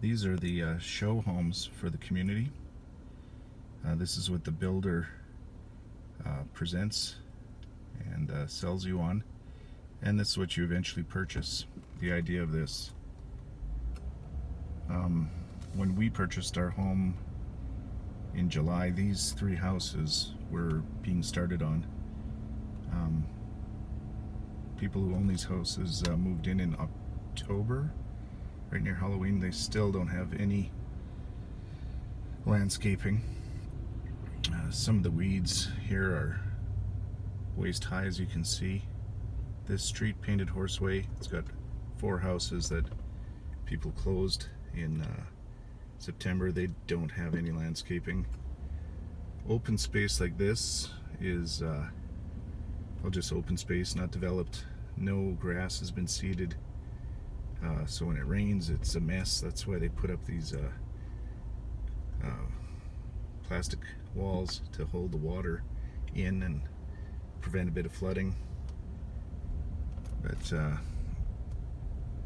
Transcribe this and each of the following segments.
These are the show homes for the community. This is what the builder presents and sells you on, and this is what you eventually purchase. The idea of this, when we purchased our home in July, these 3 houses were being started on. People who own these houses moved in October, right near Halloween. They still don't have any landscaping. Some of the weeds here are waist high, as you can see. This street, Painted Horseway, it's got 4 houses that people closed in September. They don't have any landscaping. Open space like this is just open space, not developed. No grass has been seeded, so when it rains it's a mess. That's why they put up these plastic walls to hold the water in and prevent a bit of flooding. But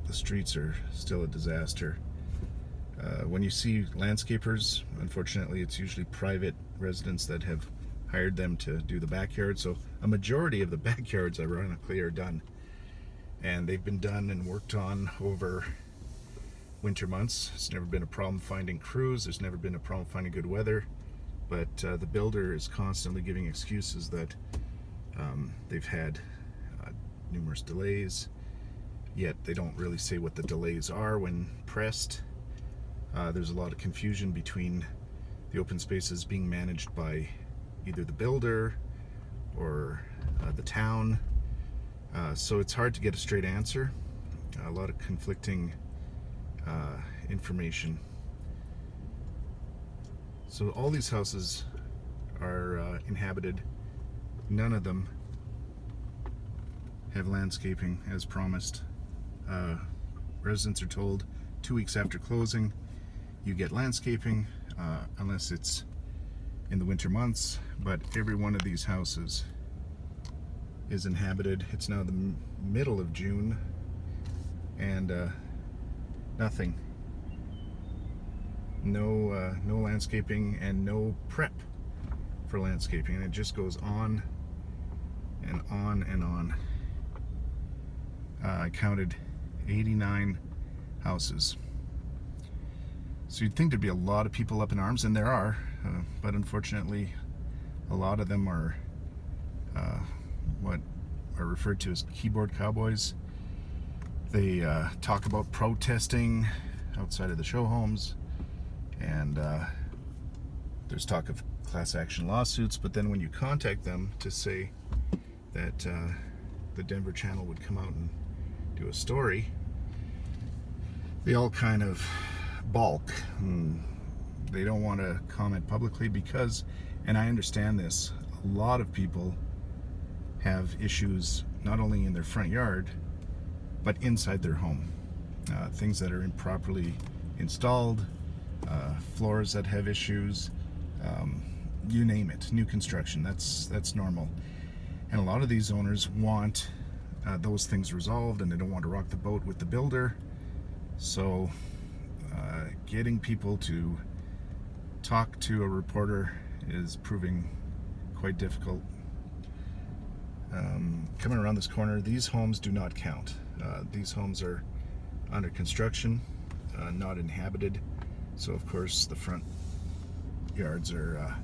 the streets are still a disaster. When you see landscapers, unfortunately it's usually private residents that have hired them to do the backyard. So a majority of the backyards ironically are done, and they've been done and worked on over winter months. It's never been a problem finding crews. There's never been a problem finding good weather, but the builder is constantly giving excuses that they've had numerous delays, yet they don't really say what the delays are when pressed. There's a lot of confusion between the open spaces being managed by either the builder or the town, so it's hard to get a straight answer. A lot of conflicting information. So all these houses are inhabited. None of them have landscaping as promised. Residents are told 2 weeks after closing you get landscaping, unless it's in the winter months, but every one of these houses is inhabited. It's now the middle of June and nothing. No landscaping and no prep for landscaping, and it just goes on and on and on. I counted 89 houses. So you'd think there'd be a lot of people up in arms, and there are, but unfortunately a lot of them are what are referred to as keyboard cowboys. They talk about protesting outside of the show homes, and there's talk of class action lawsuits, but then when you contact them to say that the Denver Channel would come out and do a story, they all kind of balk. They don't want to comment publicly because, and I understand this, a lot of people have issues not only in their front yard but inside their home. Things that are improperly installed, floors that have issues, you name it, new construction, that's normal. And a lot of these owners want those things resolved, and they don't want to rock the boat with the builder. So getting people to talk to a reporter is proving quite difficult. Coming around this corner, these homes do not count. These homes are under construction, not inhabited, so of course the front yards are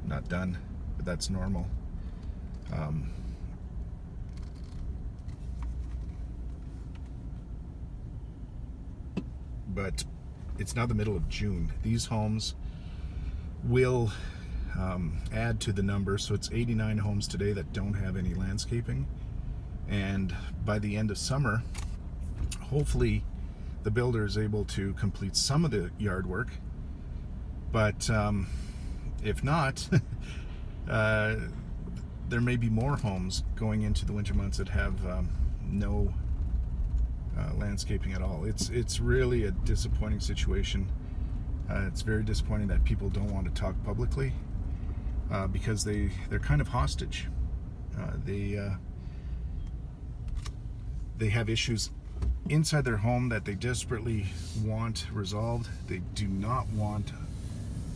not done, but that's normal. But it's now the middle of June. These homes will add to the number, so it's 89 homes today that don't have any landscaping, and by the end of summer hopefully the builder is able to complete some of the yard work, but if not, there may be more homes going into the winter months that have no landscaping at all. It's really a disappointing situation. It's very disappointing that people don't want to talk publicly because they're kind of hostage. They have issues inside their home that they desperately want resolved. They do not want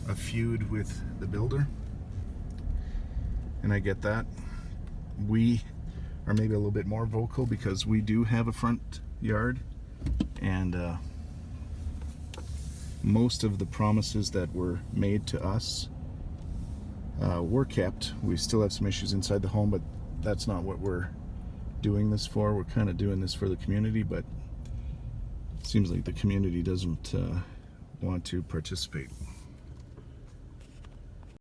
a feud with the builder, and I get that. We are maybe a little bit more vocal because we do have a front yard, and most of the promises that were made to us were kept. We still have some issues inside the home, but that's not what we're doing this for. We're kind of doing this for the community, but it seems like the community doesn't want to participate.